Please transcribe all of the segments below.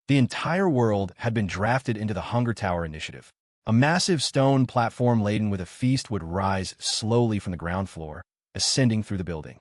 The entire world had been drafted into the Hunger Tower initiative. A massive stone platform laden with a feast would rise slowly from the ground floor, ascending through the building.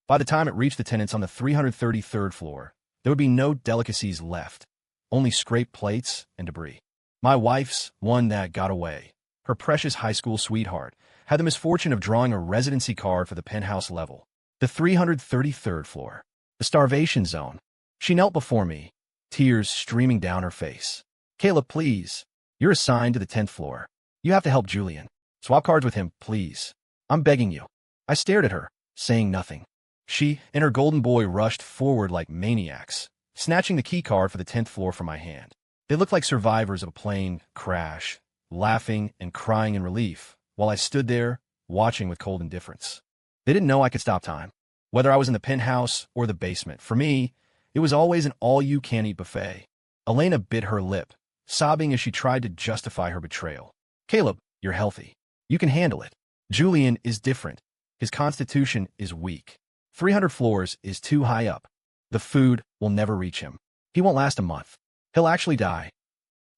By the time it reached the tenants on the 333rd floor, there would be no delicacies left, only scraped plates and debris. My wife's one that got away, her precious high school sweetheart, had the misfortune of drawing a residency card for the penthouse level, the 333rd floor, the starvation zone. She knelt before me, tears streaming down her face. "Caleb, please. You're assigned to the 10th floor. You have to help Julian. Swap cards with him, please. I'm begging you." I stared at her, saying nothing. She and her golden boy rushed forward like maniacs, snatching the key card for the 10th floor from my hand. They looked like survivors of a plane crash, laughing and crying in relief, while I stood there, watching with cold indifference. They didn't know I could stop time. Whether I was in the penthouse or the basement, for me, it was always an all-you-can-eat buffet. Elena bit her lip, sobbing as she tried to justify her betrayal. "Caleb, you're healthy. You can handle it. Julian is different. His constitution is weak. 300 floors is too high up. The food will never reach him. He won't last a month. He'll actually die."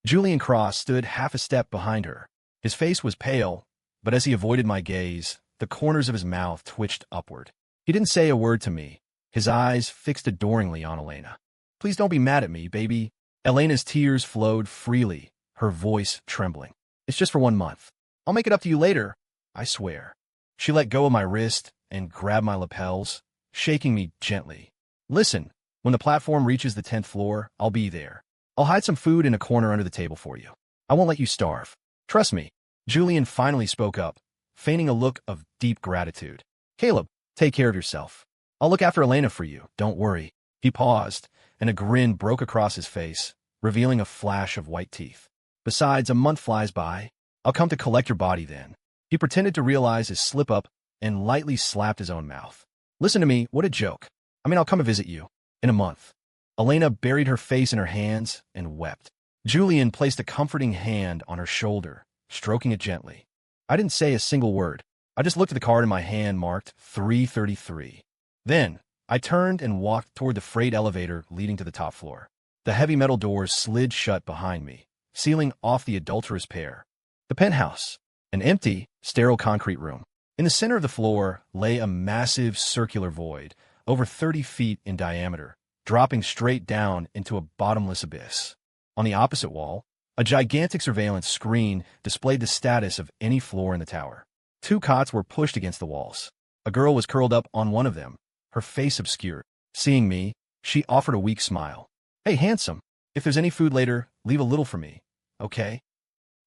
Julian Cross stood half a step behind her. His face was pale, but as he avoided my gaze, the corners of his mouth twitched upward. He didn't say a word to me, his eyes fixed adoringly on Elena. "Please don't be mad at me, baby." Elena's tears flowed freely, her voice trembling. "It's just for 1 month. I'll make it up to you later, I swear." She let go of my wrist and grabbed my lapels, shaking me gently. "Listen, when the platform reaches the 10th floor, I'll be there. I'll hide some food in a corner under the table for you. I won't let you starve. Trust me." Julian finally spoke up, feigning a look of deep gratitude. "Caleb, take care of yourself. I'll look after Elena for you, don't worry." He paused, and a grin broke across his face, revealing a flash of white teeth. "Besides, a month flies by. I'll come to collect your body then." He pretended to realize his slip-up and lightly slapped his own mouth. "Listen to me, what a joke. I mean, I'll come and visit you. In a month." Elena buried her face in her hands and wept. Julian placed a comforting hand on her shoulder, stroking it gently. I didn't say a single word. I just looked at the card in my hand marked 333. Then, I turned and walked toward the freight elevator leading to the top floor. The heavy metal doors slid shut behind me, sealing off the adulterous pair. The penthouse, an empty, sterile concrete room. In the center of the floor lay a massive circular void, over 30 feet in diameter, dropping straight down into a bottomless abyss. On the opposite wall, a gigantic surveillance screen displayed the status of any floor in the tower. 2 cots were pushed against the walls. A girl was curled up on one of them, her face obscured. Seeing me, she offered a weak smile. "Hey, handsome, if there's any food later, leave a little for me, okay?"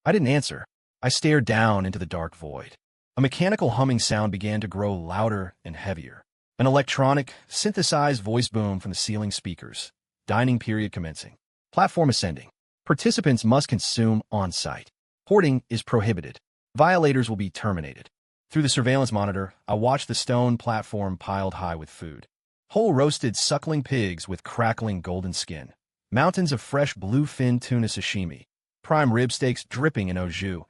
I didn't answer. I stared down into the dark void. A mechanical humming sound began to grow louder and heavier. An electronic, synthesized voice boom from the ceiling speakers. Dining period commencing. Platform ascending. Participants must consume on-site. Hoarding is prohibited. Violators will be terminated. Through the surveillance monitor, I watched the stone platform piled high with food. Whole roasted suckling pigs with crackling golden skin. Mountains of fresh bluefin tuna sashimi. Prime rib steaks dripping in au jus.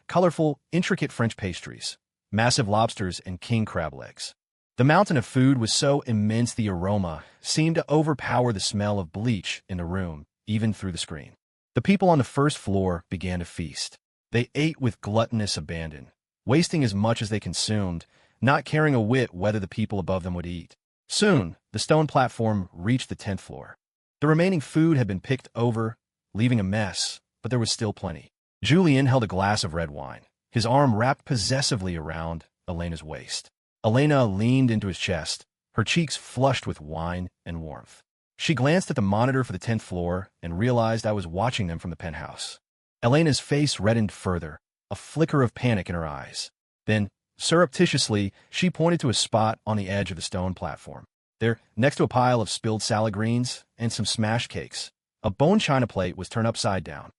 Colorful, intricate French pastries. Massive lobsters and king crab legs. The mountain of food was so immense the aroma seemed to overpower the smell of bleach in the room, even through the screen. The people on the first floor began to feast. They ate with gluttonous abandon, wasting as much as they consumed, not caring a whit whether the people above them would eat. Soon, the stone platform reached the 10th floor. The remaining food had been picked over, leaving a mess, but there was still plenty. Julian held a glass of red wine, his arm wrapped possessively around Elena's waist. Elena leaned into his chest, her cheeks flushed with wine and warmth. She glanced at the monitor for the 10th floor and realized I was watching them from the penthouse. Elena's face reddened further, a flicker of panic in her eyes. Then, surreptitiously, she pointed to a spot on the edge of the stone platform. There, next to a pile of spilled salad greens and some smashed cakes, a bone china plate was turned upside down.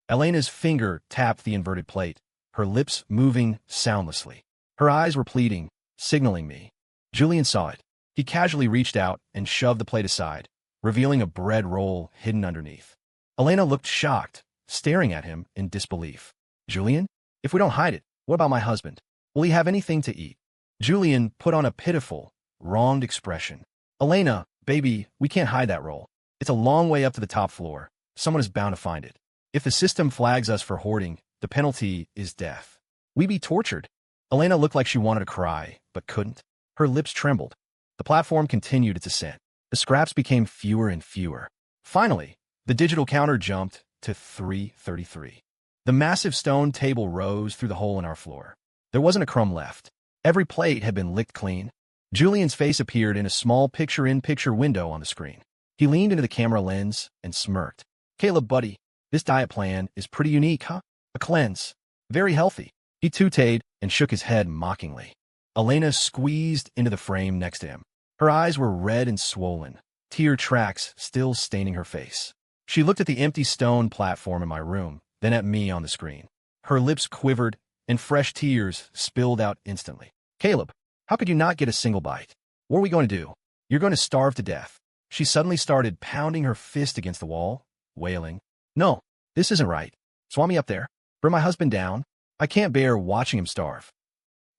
Elena's finger tapped the inverted plate, her lips moving soundlessly. Her eyes were pleading, signaling me. Julian saw it. He casually reached out and shoved the plate aside, revealing a bread roll hidden underneath. Elena looked shocked, staring at him in disbelief. "Julian, if we don't hide it, what about my husband? Will he have anything to eat?" Julian put on a pitiful, wronged expression. "Elena, baby, we can't hide that roll. It's a long way up to the top floor. someone is bound to find it. If the system flags us for hoarding, the penalty is death. We be tortured. Elena looked like she wanted to cry, but couldn't. Her lips trembled. The platform continued its ascent. The scraps became fewer and fewer. Finally, the digital counter jumped to 333. The massive stone table rose through the hole in our floor. There wasn't a crumb left. Every plate had been licked clean. Julian's face appeared in a small picture-in-picture window on the screen. He leaned into the camera lens and smirked. "Caleb, buddy, this diet plan is pretty unique, huh? A cleanse. Very healthy." He tooted and shook his head mockingly. Elena squeezed into the frame next to him. Her eyes were red and swollen, tear tracks still staining her face. She looked at the empty stone platform in my room, then at me on the screen. Her lips quivered, and fresh tears spilled out instantly. "Caleb, how could you not get a single bite? What are we going to do? You're going to starve to death." She suddenly started pounding her fist against the wall, wailing, "No, this isn't right. Swap me up there. Bring my husband down. I can't bear watching him starve."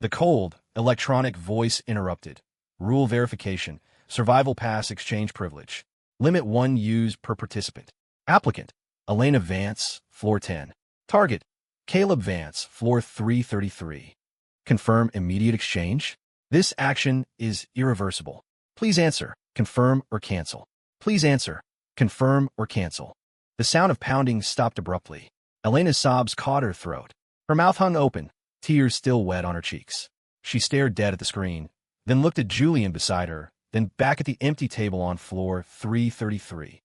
The cold, electronic voice interrupted. "Rule verification. Survival pass exchange privilege. Limit 1 use per participant. Applicant, Elena Vance, floor 10. Target, Caleb Vance, floor 333. Confirm immediate exchange. This action is irreversible. Please answer, confirm or cancel. Please answer, confirm or cancel." The sound of pounding stopped abruptly. Elena's sobs caught her throat. Her mouth hung open, tears still wet on her cheeks. She stared dead at the screen, then looked at Julian beside her, then back at the empty table on floor 333.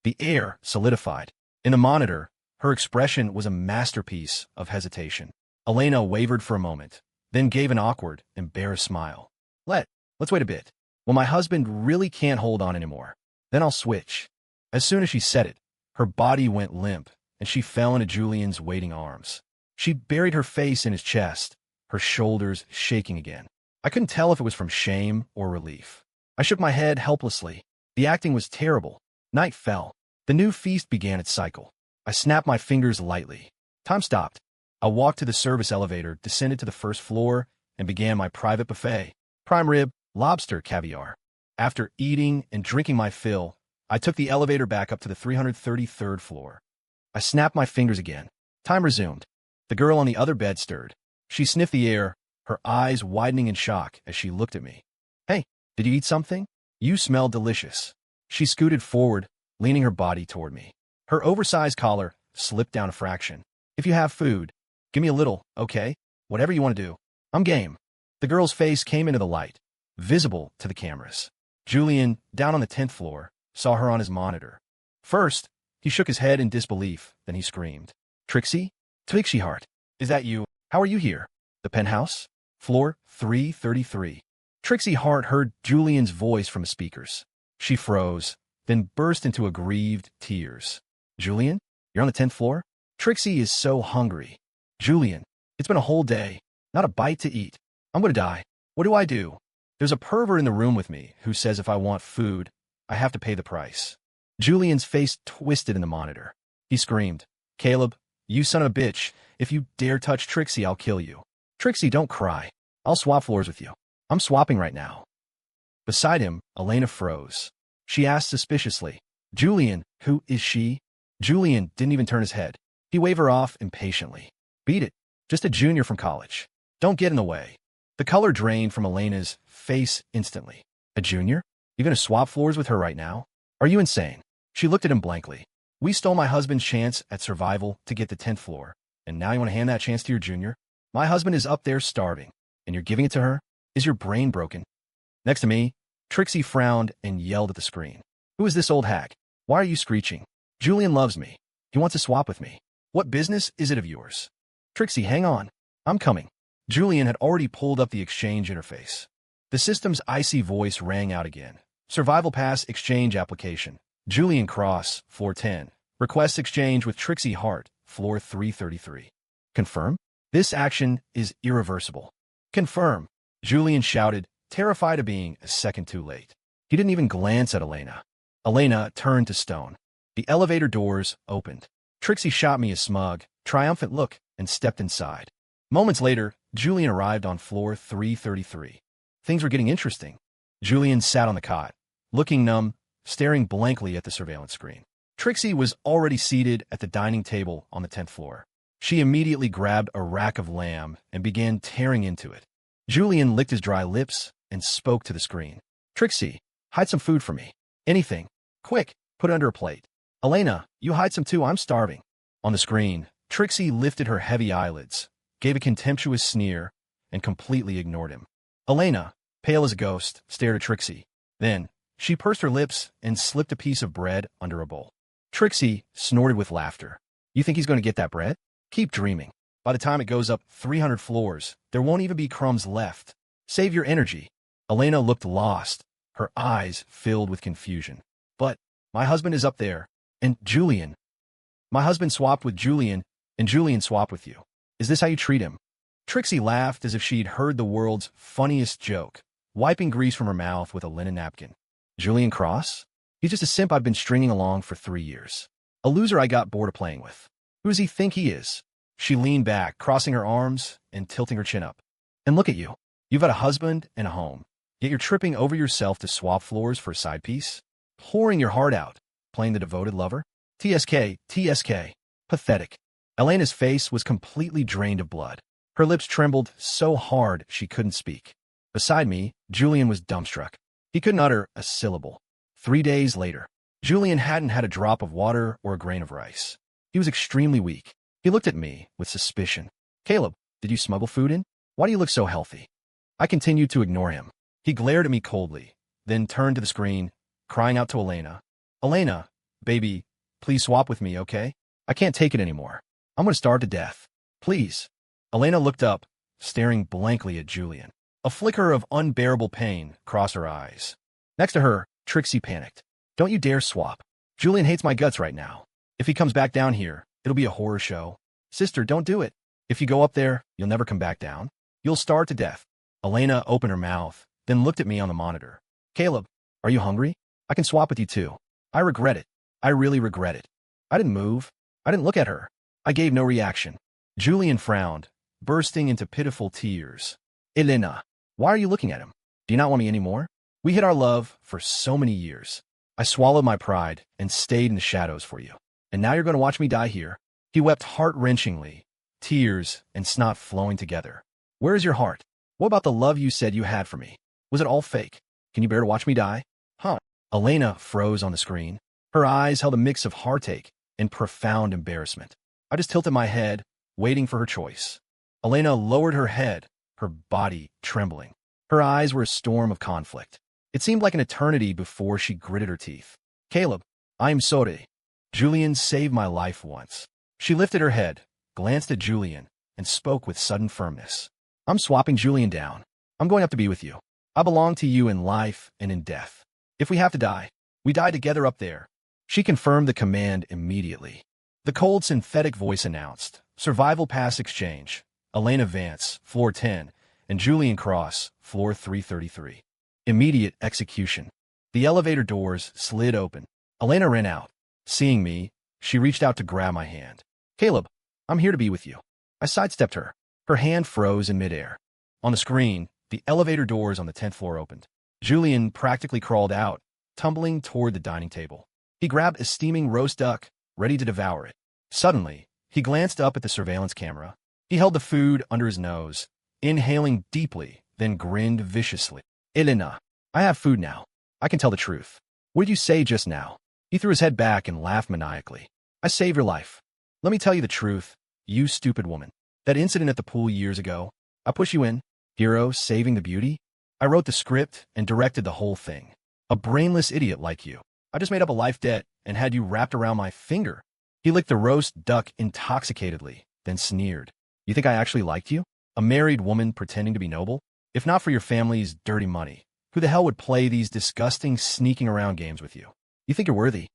The air solidified. In the monitor, her expression was a masterpiece of hesitation. Elena wavered for a moment, then gave an awkward, embarrassed smile. Let's wait a bit. When my husband really can't hold on anymore, then I'll switch." As soon as she said it, her body went limp, and she fell into Julian's waiting arms. She buried her face in his chest, her shoulders shaking again. I couldn't tell if it was from shame or relief. I shook my head helplessly. The acting was terrible. Night fell. The new feast began its cycle. I snapped my fingers lightly. Time stopped. I walked to the service elevator, descended to the first floor, and began my private buffet. Prime rib, lobster, caviar. After eating and drinking my fill, I took the elevator back up to the 333rd floor. I snapped my fingers again. Time resumed. The girl on the other bed stirred. She sniffed the air, her eyes widening in shock as she looked at me. "Hey, did you eat something? You smell delicious." She scooted forward, leaning her body toward me. Her oversized collar slipped down a fraction. "If you have food, give me a little, okay? Whatever you want to do. I'm game." The girl's face came into the light, visible to the cameras. Julian, down on the 10th floor, saw her on his monitor. First, he shook his head in disbelief, then he screamed. "Trixie? Trixie Hart, is that you? How are you here? The penthouse? Floor 333. Trixie Hart heard Julian's voice from the speakers. She froze, then burst into aggrieved tears. "Julian, you're on the 10th floor? Trixie is so hungry. Julian, it's been a whole day. Not a bite to eat. I'm going to die. What do I do? There's a pervert in the room with me who says if I want food, I have to pay the price." Julian's face twisted in the monitor. He screamed, "Caleb, you son of a bitch, if you dare touch Trixie, I'll kill you. Trixie, don't cry. I'll swap floors with you. I'm swapping right now." Beside him, Elena froze. She asked suspiciously, "Julian, who is she?" Julian didn't even turn his head. He waved her off impatiently. "Beat it. Just a junior from college. Don't get in the way." The color drained from Elena's face instantly. "A junior? You gonna swap floors with her right now? Are you insane?" She looked at him blankly. "We stole my husband's chance at survival to get the 10th floor, and now you want to hand that chance to your junior? My husband is up there starving, and you're giving it to her? Is your brain broken?" Next to me, Trixie frowned and yelled at the screen. "Who is this old hack? Why are you screeching? Julian loves me. He wants to swap with me. What business is it of yours?" "Trixie, hang on. I'm coming." Julian had already pulled up the exchange interface. The system's icy voice rang out again. "Survival Pass exchange application. Julian Cross, floor 10. Request exchange with Trixie Hart, floor 333. Confirm? This action is irreversible." "Confirm," Julian shouted, terrified of being a second too late. He didn't even glance at Elena. Elena turned to stone. The elevator doors opened. Trixie shot me a smug, triumphant look and stepped inside. Moments later, Julian arrived on floor 333. Things were getting interesting. Julian sat on the cot, looking numb, staring blankly at the surveillance screen. Trixie was already seated at the dining table on the 10th floor. She immediately grabbed a rack of lamb and began tearing into it. Julian licked his dry lips and spoke to the screen. Trixie, hide some food for me. Anything. Quick, put it under a plate. Elena, you hide some too, I'm starving. On the screen, Trixie lifted her heavy eyelids, gave a contemptuous sneer, and completely ignored him. Elena, pale as a ghost, stared at Trixie. Then, she pursed her lips and slipped a piece of bread under a bowl. Trixie snorted with laughter. You think he's going to get that bread? Keep dreaming. By the time it goes up 300 floors, there won't even be crumbs left. Save your energy. Elena looked lost, her eyes filled with confusion. But, my husband is up there, and Julian. My husband swapped with Julian, and Julian swapped with you. Is this how you treat him? Trixie laughed as if she'd heard the world's funniest joke, wiping grease from her mouth with a linen napkin. Julian Cross? He's just a simp I've been stringing along for 3 years. A loser I got bored of playing with. Who does he think he is? She leaned back, crossing her arms and tilting her chin up. And look at you. You've got a husband and a home, yet you're tripping over yourself to swap floors for a side piece? Pouring your heart out, playing the devoted lover? TSK, TSK. Pathetic. Elena's face was completely drained of blood. Her lips trembled so hard she couldn't speak. Beside me, Julian was dumbstruck. He couldn't utter a syllable. 3 days later, Julian hadn't had a drop of water or a grain of rice. He was extremely weak. He looked at me with suspicion. Caleb, did you smuggle food in? Why do you look so healthy? I continued to ignore him. He glared at me coldly, then turned to the screen, crying out to Elena. Elena, baby, please swap with me, okay? I can't take it anymore. I'm going to starve to death. Please. Elena looked up, staring blankly at Julian. A flicker of unbearable pain crossed her eyes. Next to her, Trixie panicked. Don't you dare swap. Julian hates my guts right now. If he comes back down here, it'll be a horror show. Sister, don't do it. If you go up there, you'll never come back down. You'll starve to death. Elena opened her mouth, then looked at me on the monitor. Caleb, are you hungry? I can swap with you too. I regret it. I really regret it. I didn't move. I didn't look at her. I gave no reaction. Julian frowned, bursting into pitiful tears. Elena, why are you looking at him? Do you not want me anymore? We hid our love for so many years. I swallowed my pride and stayed in the shadows for you. And now you're going to watch me die here. He wept heart-wrenchingly, tears and snot flowing together. Where is your heart? What about the love you said you had for me? Was it all fake? Can you bear to watch me die? Huh? Elena froze on the screen. Her eyes held a mix of heartache and profound embarrassment. I just tilted my head, waiting for her choice. Elena lowered her head, her body trembling. Her eyes were a storm of conflict. It seemed like an eternity before she gritted her teeth. Caleb, I'm sorry. Julian saved my life once. She lifted her head, glanced at Julian, and spoke with sudden firmness. I'm swapping Julian down. I'm going up to be with you. I belong to you in life and in death. If we have to die, we die together up there. She confirmed the command immediately. The cold, synthetic voice announced, Survival Pass Exchange, Elena Vance, floor 10, and Julian Cross, floor 333. Immediate execution. The elevator doors slid open. Elena ran out. Seeing me, she reached out to grab my hand. Caleb, I'm here to be with you. I sidestepped her. Her hand froze in midair. On the screen, the elevator doors on the 10th floor opened. Julian practically crawled out, tumbling toward the dining table. He grabbed a steaming roast duck, ready to devour it. Suddenly, he glanced up at the surveillance camera. He held the food under his nose, inhaling deeply, then grinned viciously. Elena, I have food now. I can tell the truth. What did you say just now? He threw his head back and laughed maniacally. I saved your life. Let me tell you the truth, you stupid woman. That incident at the pool years ago, I pushed you in, hero saving the beauty. I wrote the script and directed the whole thing. A brainless idiot like you. I just made up a life debt and had you wrapped around my finger. He licked the roast duck intoxicatedly, then sneered. You think I actually liked you? A married woman pretending to be noble? If not for your family's dirty money, who the hell would play these disgusting sneaking around games with you? You think you're worthy?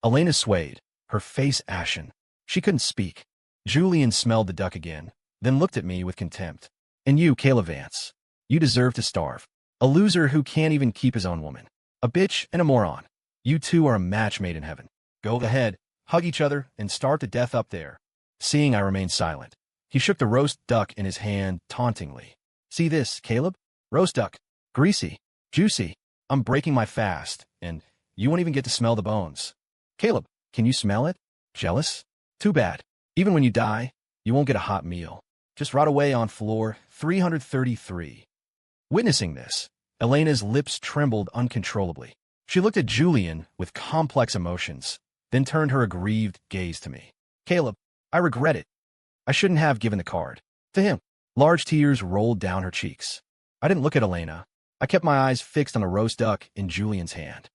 Elena swayed, her face ashen. She couldn't speak. Julian smelled the duck again, then looked at me with contempt. And you, Caleb Vance, you deserve to starve. A loser who can't even keep his own woman. A bitch and a moron. You two are a match made in heaven. Go ahead, hug each other, and starve to death up there. Seeing I remained silent, he shook the roast duck in his hand tauntingly. See this, Caleb? Roast duck. Greasy. Juicy. I'm breaking my fast, and you won't even get to smell the bones. Caleb, Can you smell it? Jealous? Too bad. Even when you die, you won't get a hot meal. Just rot away on floor 333. Witnessing this, Elena's lips trembled uncontrollably. She looked at Julian with complex emotions, then turned her aggrieved gaze to me. Caleb, I regret it. I shouldn't have given the card to him. Large tears rolled down her cheeks. I didn't look at Elena. I kept my eyes fixed on a roast duck in Julian's hand.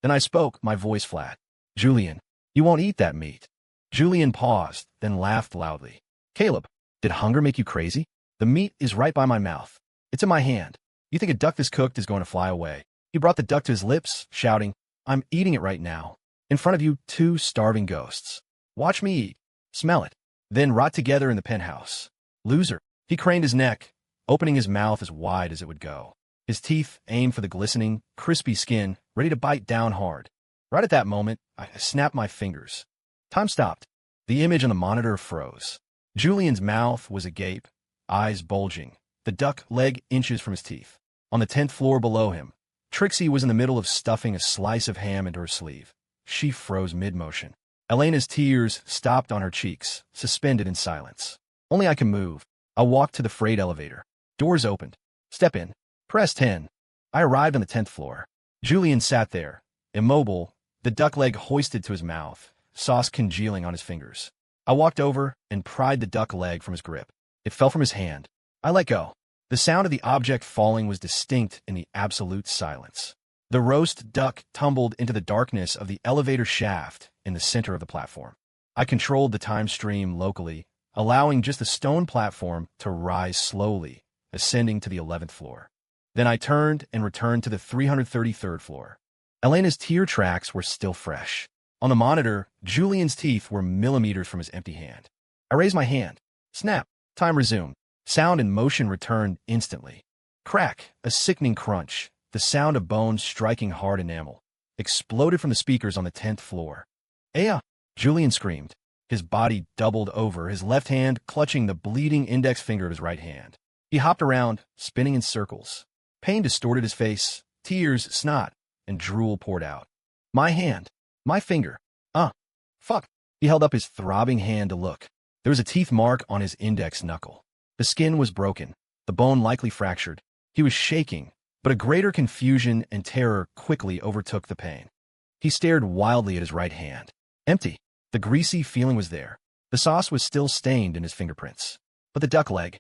Then I spoke, my voice flat. Julian, you won't eat that meat. Julian paused, then laughed loudly. Caleb, did hunger make you crazy? The meat is right by my mouth. It's in my hand. You think a duck this cooked is going to fly away? He brought the duck to his lips, shouting, I'm eating it right now. In front of you, two starving ghosts. Watch me eat. Smell it. Then rot together in the penthouse. Loser. He craned his neck, opening his mouth as wide as it would go. His teeth aimed for the glistening, crispy skin, ready to bite down hard. Right at that moment, I snapped my fingers. Time stopped. The image on the monitor froze. Julian's mouth was agape, eyes bulging, the duck leg inches from his teeth. On the 10th floor below him, Trixie was in the middle of stuffing a slice of ham into her sleeve. She froze mid-motion. Elena's tears stopped on her cheeks, suspended in silence. Only I can move. I walked to the freight elevator. Doors opened. Step in. Press 10. I arrived on the 10th floor. Julian sat there, immobile, the duck leg hoisted to his mouth, sauce congealing on his fingers. I walked over and pried the duck leg from his grip. It fell from his hand. I let go. The sound of the object falling was distinct in the absolute silence. The roast duck tumbled into the darkness of the elevator shaft in the center of the platform. I controlled the time stream locally, allowing just the stone platform to rise slowly, ascending to the 11th floor. Then I turned and returned to the 333rd floor. Elena's tear tracks were still fresh. On the monitor, Julian's teeth were millimeters from his empty hand. I raised my hand. Snap. Time resumed. Sound and motion returned instantly. Crack, a sickening crunch, the sound of bones striking hard enamel, exploded from the speakers on the 10th floor. Aya! Julian screamed. His body doubled over, his left hand clutching the bleeding index finger of his right hand. He hopped around, spinning in circles. Pain distorted his face, tears, snot, and drool poured out. My hand. My finger. Fuck. He held up his throbbing hand to look. There was a teeth mark on his index knuckle. The skin was broken, the bone likely fractured. He was shaking, but a greater confusion and terror quickly overtook the pain. He stared wildly at his right hand. Empty. The greasy feeling was there. The sauce was still stained in his fingerprints. But the duck leg.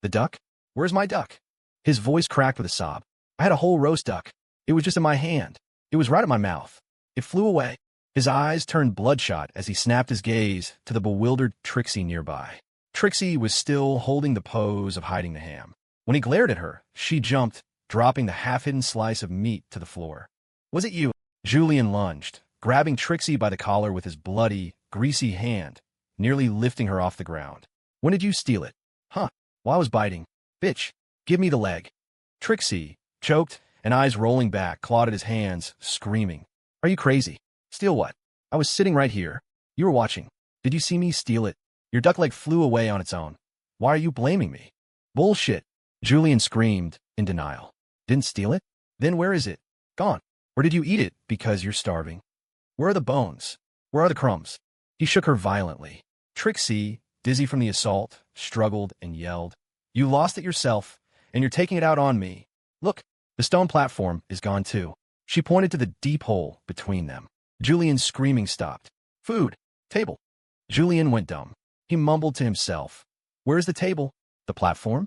The duck? Where's my duck? His voice cracked with a sob. I had a whole roast duck. It was just in my hand. It was right at my mouth. It flew away. His eyes turned bloodshot as he snapped his gaze to the bewildered Trixie nearby. Trixie was still holding the pose of hiding the ham. When he glared at her, she jumped, dropping the half-hidden slice of meat to the floor. Was it you? Julian lunged, grabbing Trixie by the collar with his bloody, greasy hand, nearly lifting her off the ground. When did you steal it? Huh? While I was biting. Bitch, give me the leg. Trixie, choked, and eyes rolling back, clawed at his hands, screaming. Are you crazy? Steal what? I was sitting right here. You were watching. Did you see me steal it? Your duck leg flew away on its own. Why are you blaming me? Bullshit. Julian screamed, in denial. Didn't steal it? Then where is it? Gone. Or did you eat it because you're starving? Where are the bones? Where are the crumbs? He shook her violently. Trixie, dizzy from the assault, struggled and yelled. You lost it yourself, and you're taking it out on me. Look, the stone platform is gone too. She pointed to the deep hole between them. Julian's screaming stopped. Food. Table. Julian went dumb. He mumbled to himself. Where's the table? The platform?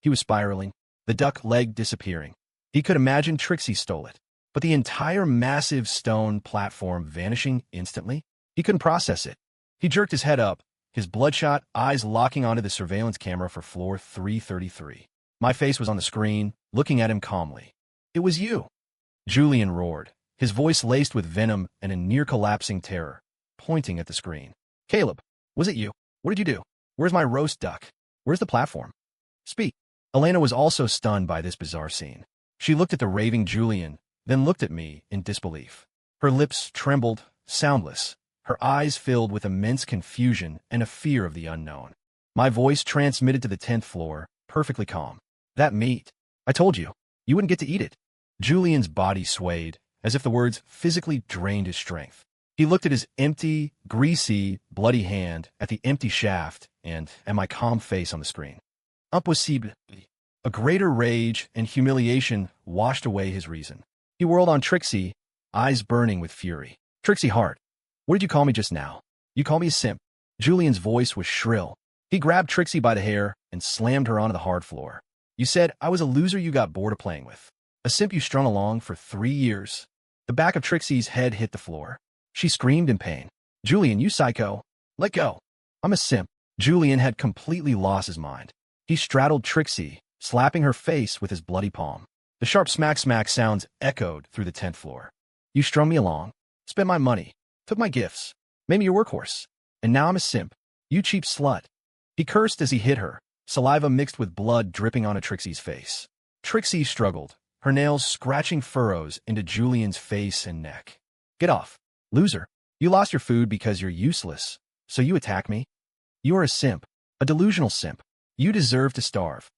He was spiraling, the duck leg disappearing. He could imagine Trixie stole it. But the entire massive stone platform vanishing instantly? He couldn't process it. He jerked his head up, his bloodshot eyes locking onto the surveillance camera for floor 333. My face was on the screen, looking at him calmly. It was you. Julian roared, his voice laced with venom and a near-collapsing terror, pointing at the screen. Caleb, was it you? What did you do? Where's my roast duck? Where's the platform? Speak. Elena was also stunned by this bizarre scene. She looked at the raving Julian, then looked at me in disbelief. Her lips trembled, soundless, her eyes filled with immense confusion and a fear of the unknown. My voice transmitted to the 10th floor, perfectly calm. That meat. I told you. You wouldn't get to eat it. Julian's body swayed, as if the words physically drained his strength. He looked at his empty, greasy, bloody hand, at the empty shaft, and at my calm face on the screen. Impossible. A greater rage and humiliation washed away his reason. He whirled on Trixie, eyes burning with fury. Trixie Hart, what did you call me just now? You call me a simp. Julian's voice was shrill. He grabbed Trixie by the hair and slammed her onto the hard floor. You said I was a loser you got bored of playing with. A simp you strung along for 3 years. The back of Trixie's head hit the floor. She screamed in pain. Julian, you psycho. Let go. I'm a simp. Julian had completely lost his mind. He straddled Trixie, slapping her face with his bloody palm. The sharp smack-smack sounds echoed through the 10th floor. You strung me along, spent my money, took my gifts, made me your workhorse, and now I'm a simp. You cheap slut. He cursed as he hit her, saliva mixed with blood dripping onto Trixie's face. Trixie struggled, her nails scratching furrows into Julian's face and neck. Get off. Loser. You lost your food because you're useless, so you attack me? You are a simp, a delusional simp. You deserve to starve.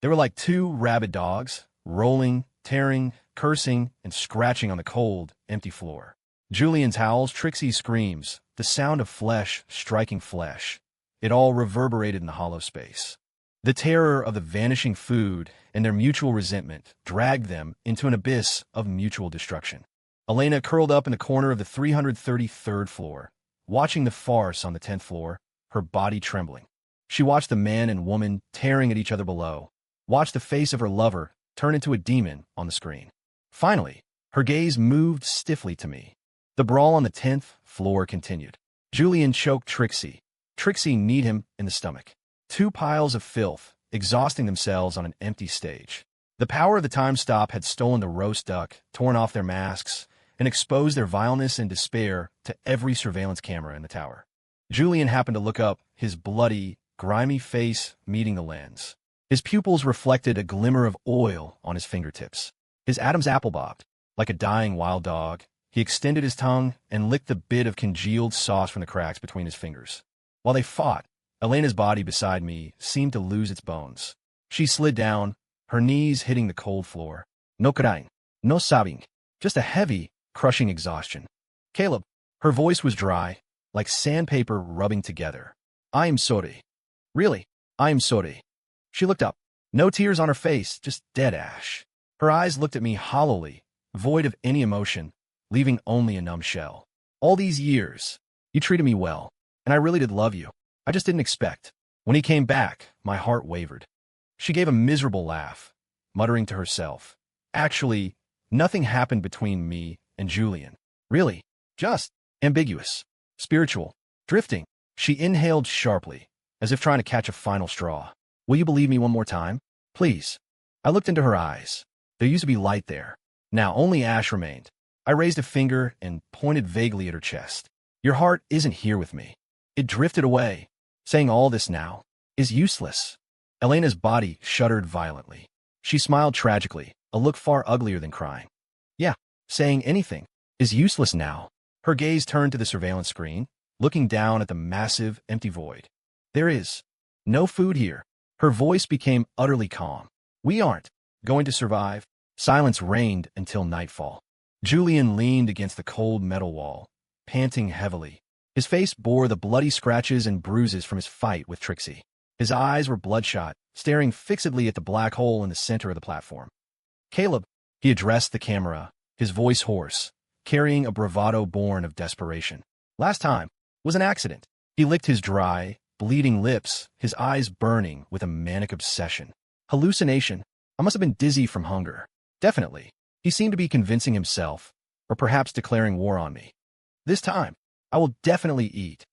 They were like 2 rabid dogs, rolling, tearing, cursing, and scratching on the cold, empty floor. Julian's howls, Trixie's screams, the sound of flesh striking flesh. It all reverberated in the hollow space. The terror of the vanishing food and their mutual resentment dragged them into an abyss of mutual destruction. Elena curled up in the corner of the 333rd floor, watching the farce on the 10th floor, her body trembling. She watched the man and woman tearing at each other below, watched the face of her lover turn into a demon on the screen. Finally, her gaze moved stiffly to me. The brawl on the 10th floor continued. Julian choked Trixie. Trixie kneed him in the stomach. 2 piles of filth, exhausting themselves on an empty stage. The power of the time stop had stolen the roast duck, torn off their masks, and exposed their vileness and despair to every surveillance camera in the tower. Julian happened to look up, his bloody, grimy face meeting the lens. His pupils reflected a glimmer of oil on his fingertips. His Adam's apple bobbed. Like a dying wild dog, he extended his tongue and licked the bit of congealed sauce from the cracks between his fingers. While they fought, Elena's body beside me seemed to lose its bones. She slid down, her knees hitting the cold floor. No crying, no sobbing, just a heavy, crushing exhaustion. Caleb, her voice was dry, like sandpaper rubbing together. I am sorry. Really, I am sorry. She looked up. No tears on her face, just dead ash. Her eyes looked at me hollowly, void of any emotion, leaving only a numb shell. All these years, you treated me well, and I really did love you. I just didn't expect. When he came back, my heart wavered. She gave a miserable laugh, muttering to herself. Actually, nothing happened between me and Julian. Really, just ambiguous, spiritual, drifting. She inhaled sharply, as if trying to catch a final straw. Will you believe me one more time? Please. I looked into her eyes. There used to be light there. Now only ash remained. I raised a finger and pointed vaguely at her chest. Your heart isn't here with me. It drifted away. Saying all this now is useless. Elena's body shuddered violently. She smiled tragically, a look far uglier than crying. Yeah, saying anything is useless now. Her gaze turned to the surveillance screen, looking down at the massive, empty void. There is no food here. Her voice became utterly calm. We aren't going to survive. Silence reigned until nightfall. Julian leaned against the cold metal wall, panting heavily. His face bore the bloody scratches and bruises from his fight with Trixie. His eyes were bloodshot, staring fixedly at the black hole in the center of the platform. Caleb, he addressed the camera, his voice hoarse, carrying a bravado born of desperation. Last time was an accident. He licked his dry, bleeding lips, his eyes burning with a manic obsession. Hallucination. I must have been dizzy from hunger. Definitely. He seemed to be convincing himself, or perhaps declaring war on me. This time, I will definitely eat.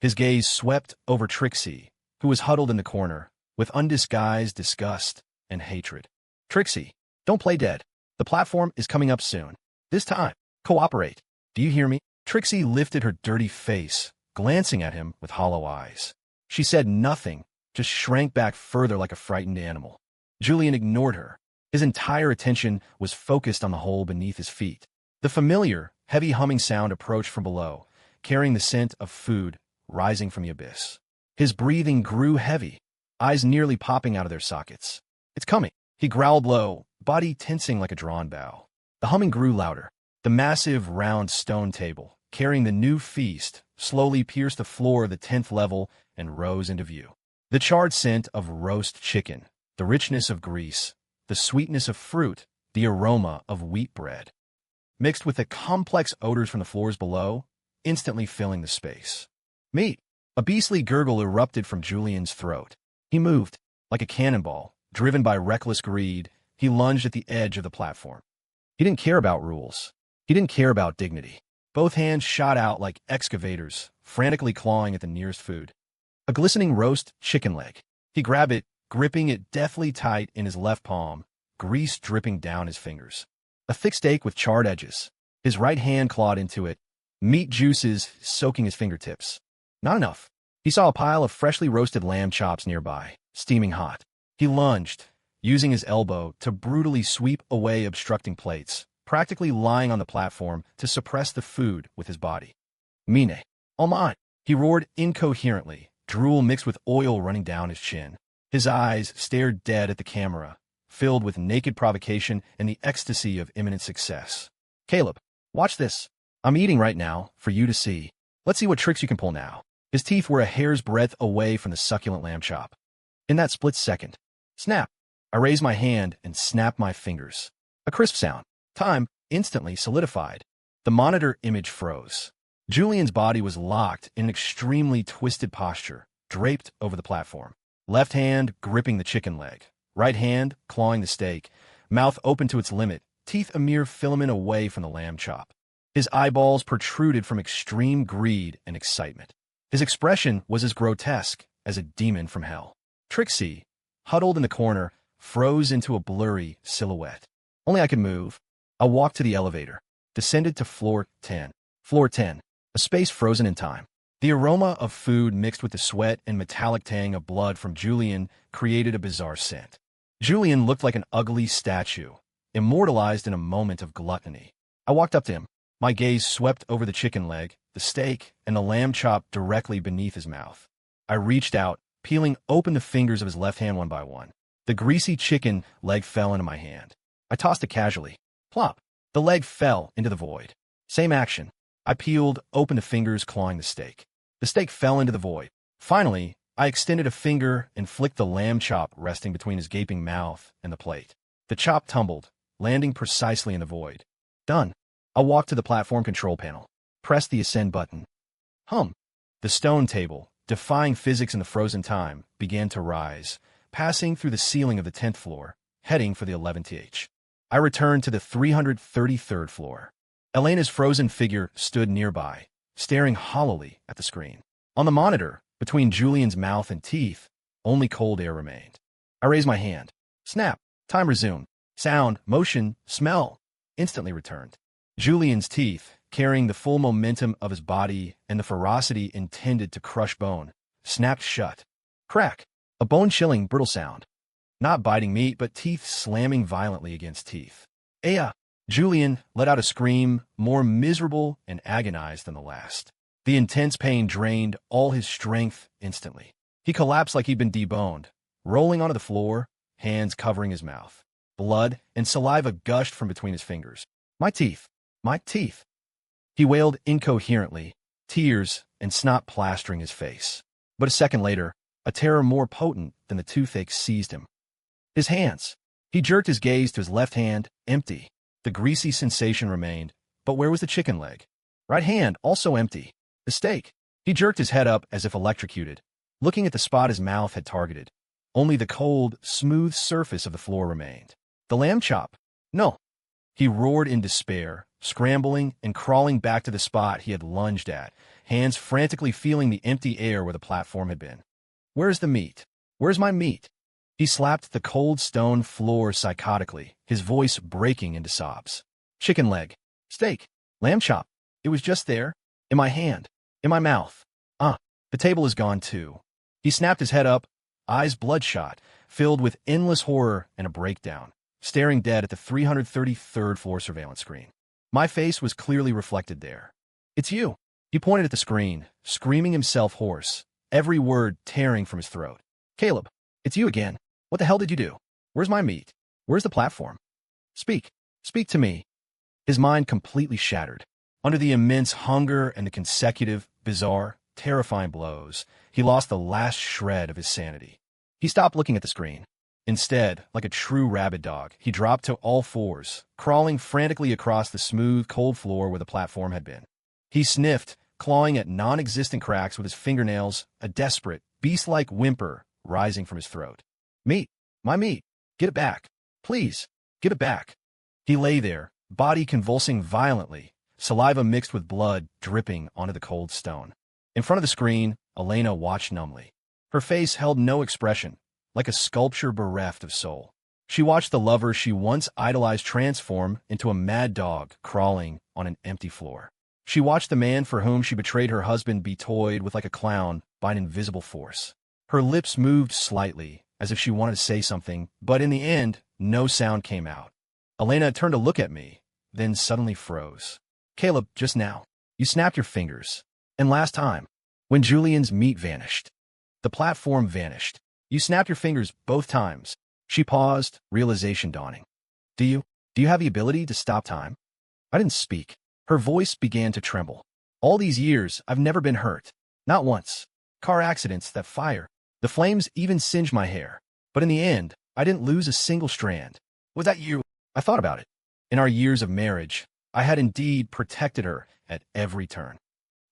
His gaze swept over Trixie, who was huddled in the corner, with undisguised disgust and hatred. Trixie, don't play dead. The platform is coming up soon. This time, cooperate. Do you hear me? Trixie lifted her dirty face, glancing at him with hollow eyes. She said nothing, just shrank back further like a frightened animal. Julian ignored her. His entire attention was focused on the hole beneath his feet. The familiar, heavy humming sound approached from below, carrying the scent of food rising from the abyss. His breathing grew heavy, eyes nearly popping out of their sockets. It's coming. He growled low, body tensing like a drawn bow. The humming grew louder. The massive, round stone table, carrying the new feast, slowly pierced the floor of the 10th level and rose into view. The charred scent of roast chicken, the richness of grease, the sweetness of fruit, the aroma of wheat bread, mixed with the complex odors from the floors below, instantly filling the space. Meat! A beastly gurgle erupted from Julian's throat. He moved, like a cannonball, driven by reckless greed. He lunged at the edge of the platform. He didn't care about rules. He didn't care about dignity. Both hands shot out like excavators, frantically clawing at the nearest food. A glistening roast chicken leg. He grabbed it, gripping it deathly tight in his left palm, grease dripping down his fingers. A thick steak with charred edges. His right hand clawed into it, meat juices soaking his fingertips. Not enough. He saw a pile of freshly roasted lamb chops nearby, steaming hot. He lunged, using his elbow to brutally sweep away obstructing plates, practically lying on the platform to suppress the food with his body. Mine. All mine. He roared incoherently, drool mixed with oil running down his chin. His eyes stared dead at the camera, filled with naked provocation and the ecstasy of imminent success. Caleb, watch this. I'm eating right now, for you to see. Let's see what tricks you can pull now. His teeth were a hair's breadth away from the succulent lamb chop. In that split second, snap! I raised my hand and snapped my fingers. A crisp sound. Time instantly solidified. The monitor image froze. Julian's body was locked in an extremely twisted posture, draped over the platform. Left hand gripping the chicken leg, right hand clawing the steak, mouth open to its limit, teeth a mere filament away from the lamb chop. His eyeballs protruded from extreme greed and excitement. His expression was as grotesque as a demon from hell. Trixie, huddled in the corner, froze into a blurry silhouette. Only I could move. I walked to the elevator, descended to floor 10. Floor 10, a space frozen in time. The aroma of food mixed with the sweat and metallic tang of blood from Julian created a bizarre scent. Julian looked like an ugly statue, immortalized in a moment of gluttony. I walked up to him. My gaze swept over the chicken leg, the steak, and the lamb chop directly beneath his mouth. I reached out, peeling open the fingers of his left hand one by one. The greasy chicken leg fell into my hand. I tossed it casually. Plop! The leg fell into the void. Same action. I peeled open the fingers clawing the steak. The steak fell into the void. Finally, I extended a finger and flicked the lamb chop resting between his gaping mouth and the plate. The chop tumbled, landing precisely in the void. Done. I walked to the platform control panel, pressed the ascend button. The stone table, defying physics in the frozen time, began to rise, passing through the ceiling of the 10th floor, heading for the 11th. I returned to the 333rd floor. Elena's frozen figure stood nearby, staring hollowly at the screen. On the monitor, between Julian's mouth and teeth, only cold air remained. I raised my hand. Snap. Time resumed. Sound, motion, smell instantly returned. Julian's teeth, carrying the full momentum of his body and the ferocity intended to crush bone, snapped shut. Crack! A bone-chilling, brittle sound. Not biting meat, but teeth slamming violently against teeth. Aya! Julian let out a scream, more miserable and agonized than the last. The intense pain drained all his strength instantly. He collapsed like he'd been deboned, rolling onto the floor, hands covering his mouth. Blood and saliva gushed from between his fingers. My teeth! My teeth! He wailed incoherently, tears and snot plastering his face. But a second later, a terror more potent than the toothache seized him. His hands! He jerked his gaze to his left hand, empty. The greasy sensation remained, but where was the chicken leg? Right hand, also empty. The steak! He jerked his head up as if electrocuted, looking at the spot his mouth had targeted. Only the cold, smooth surface of the floor remained. The lamb chop! No! He roared in despair, scrambling and crawling back to the spot he had lunged at, hands frantically feeling the empty air where the platform had been. Where's the meat? Where's my meat? He slapped the cold stone floor psychotically, his voice breaking into sobs. Chicken leg. Steak. Lamb chop. It was just there. In my hand. In my mouth. The table is gone too. He snapped his head up, eyes bloodshot, filled with endless horror and a breakdown, staring dead at the 333rd floor surveillance screen. My face was clearly reflected there. It's you. He pointed at the screen, screaming himself hoarse, every word tearing from his throat. Caleb, it's you again. What the hell did you do? Where's my meat? Where's the platform? Speak. Speak to me. His mind completely shattered. Under the immense hunger and the consecutive, bizarre, terrifying blows, he lost the last shred of his sanity. He stopped looking at the screen. Instead, like a true rabid dog, he dropped to all fours, crawling frantically across the smooth, cold floor where the platform had been. He sniffed, clawing at non-existent cracks with his fingernails, a desperate, beast-like whimper rising from his throat. Meat! My meat! Get it back! Please! Give it back! He lay there, body convulsing violently, saliva mixed with blood dripping onto the cold stone. In front of the screen, Elena watched numbly. Her face held no expression, like a sculpture bereft of soul. She watched the lover she once idolized transform into a mad dog crawling on an empty floor. She watched the man for whom she betrayed her husband be toyed with like a clown by an invisible force. Her lips moved slightly, as if she wanted to say something, but in the end, no sound came out. Elena turned to look at me, then suddenly froze. Caleb, just now, you snapped your fingers. And last time, when Julian's meat vanished, the platform vanished. You snapped your fingers both times. She paused, realization dawning. Do you have the ability to stop time? I didn't speak. Her voice began to tremble. All these years, I've never been hurt. Not once. Car accidents, that fire. The flames even singed my hair. But in the end, I didn't lose a single strand. Was that you? I thought about it. In our years of marriage, I had indeed protected her at every turn.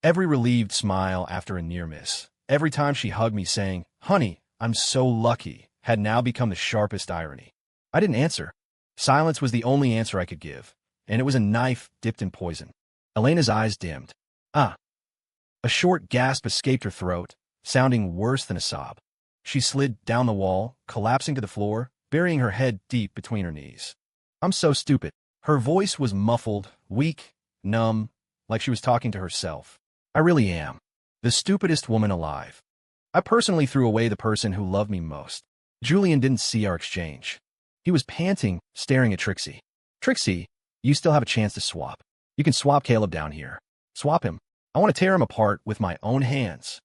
Every relieved smile after a near miss. Every time she hugged me saying, "Honey, I'm so lucky," had now become the sharpest irony. I didn't answer. Silence was the only answer I could give, and it was a knife dipped in poison. Elena's eyes dimmed. Ah. A short gasp escaped her throat, sounding worse than a sob. She slid down the wall, collapsing to the floor, burying her head deep between her knees. I'm so stupid. Her voice was muffled, weak, numb, like she was talking to herself. I really am. The stupidest woman alive. I personally threw away the person who loved me most. Julian didn't see our exchange. He was panting, staring at Trixie. Trixie, you still have a chance to swap. You can swap Caleb down here. Swap him. I want to tear him apart with my own hands.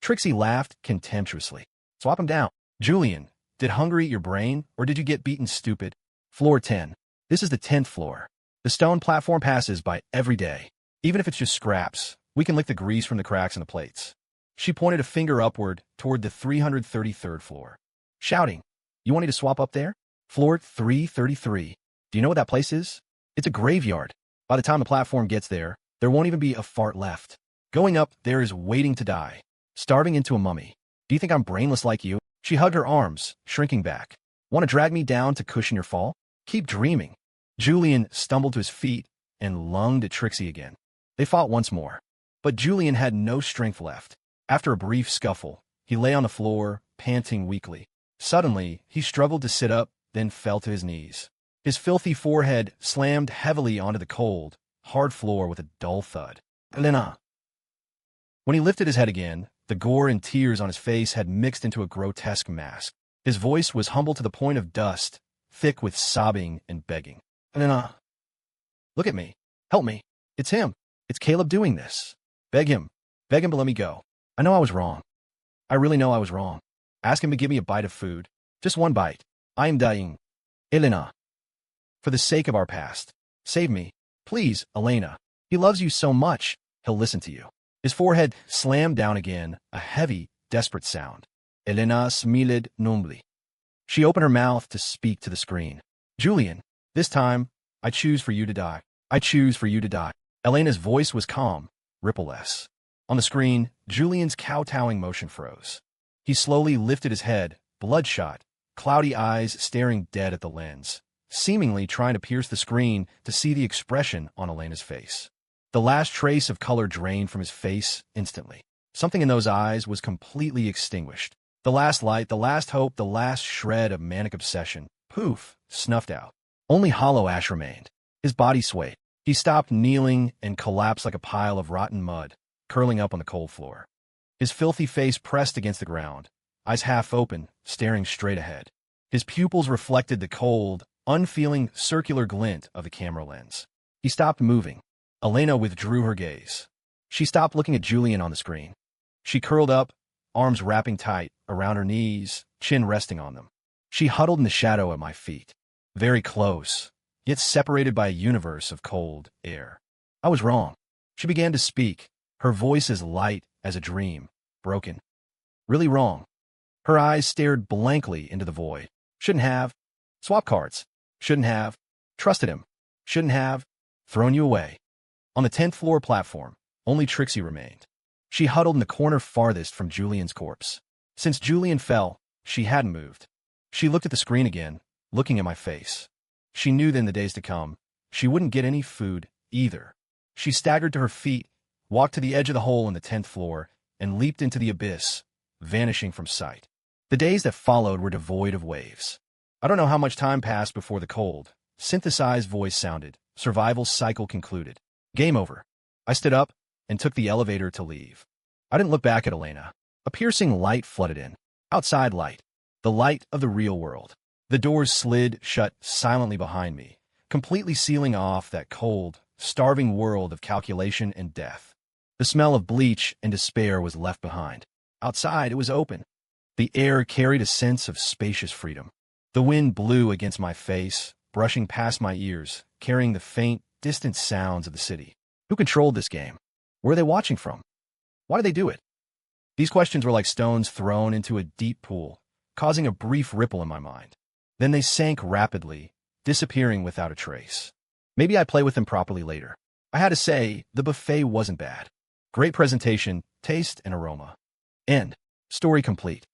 Trixie laughed contemptuously. Swap him down. Julian, did hunger eat your brain, or did you get beaten stupid? Floor 10. This is the 10th floor. The stone platform passes by every day. Even if it's just scraps, we can lick the grease from the cracks in the plates. She pointed a finger upward toward the 333rd floor, shouting, You want me to swap up there? Floor 333. Do you know what that place is? It's a graveyard. By the time the platform gets there, there won't even be a fart left. Going up there is waiting to die, starving into a mummy. Do you think I'm brainless like you? She hugged her arms, shrinking back. Want to drag me down to cushion your fall? Keep dreaming. Julian stumbled to his feet and lunged at Trixie again. They fought once more, but Julian had no strength left. After a brief scuffle, he lay on the floor, panting weakly. Suddenly, he struggled to sit up, then fell to his knees. His filthy forehead slammed heavily onto the cold, hard floor with a dull thud. Elena. When he lifted his head again, the gore and tears on his face had mixed into a grotesque mask. His voice was humble to the point of dust, thick with sobbing and begging. Elena. Look at me. Help me. It's him. It's Caleb doing this. Beg him. Beg him to let me go. I know I was wrong. I really know I was wrong. Ask him to give me a bite of food. Just one bite. I am dying. Elena. For the sake of our past. Save me. Please, Elena. He loves you so much. He'll listen to you. His forehead slammed down again, a heavy, desperate sound. Elena smiled numbly. She opened her mouth to speak to the screen. Julian, this time, I choose for you to die. I choose for you to die. Elena's voice was calm, rippleless. On the screen, Julian's kowtowing motion froze. He slowly lifted his head, bloodshot, cloudy eyes staring dead at the lens, seemingly trying to pierce the screen to see the expression on Elena's face. The last trace of color drained from his face instantly. Something in those eyes was completely extinguished. The last light, the last hope, the last shred of manic obsession, poof, snuffed out. Only hollow ash remained. His body swayed. He stopped kneeling and collapsed like a pile of rotten mud, curling up on the cold floor. His filthy face pressed against the ground, eyes half open, staring straight ahead. His pupils reflected the cold, unfeeling, circular glint of the camera lens. He stopped moving. Elena withdrew her gaze. She stopped looking at Julian on the screen. She curled up, arms wrapping tight around her knees, chin resting on them. She huddled in the shadow at my feet, very close, yet separated by a universe of cold air. I was wrong. She began to speak, her voice as light as a dream, broken. Really wrong. Her eyes stared blankly into the void. Shouldn't have. Swap cards. Shouldn't have. Trusted him. Shouldn't have. Thrown you away. On the 10th floor platform, only Trixie remained. She huddled in the corner farthest from Julian's corpse. Since Julian fell, she hadn't moved. She looked at the screen again, looking at my face. She knew that in the days to come, she wouldn't get any food either. She staggered to her feet, walked to the edge of the hole in the 10th floor, and leaped into the abyss, vanishing from sight. The days that followed were devoid of waves. I don't know how much time passed before the cold, synthesized voice sounded. Survival cycle concluded. Game over. I stood up and took the elevator to leave. I didn't look back at Elena. A piercing light flooded in. Outside light. The light of the real world. The doors slid shut silently behind me, completely sealing off that cold, starving world of calculation and death. The smell of bleach and despair was left behind. Outside, it was open. The air carried a sense of spacious freedom. The wind blew against my face, brushing past my ears, carrying the faint, distant sounds of the city. Who controlled this game? Where are they watching from? Why did they do it? These questions were like stones thrown into a deep pool, causing a brief ripple in my mind. Then they sank rapidly, disappearing without a trace. Maybe I'd play with them properly later. I had to say, the buffet wasn't bad. Great presentation, taste, and aroma. End. Story complete.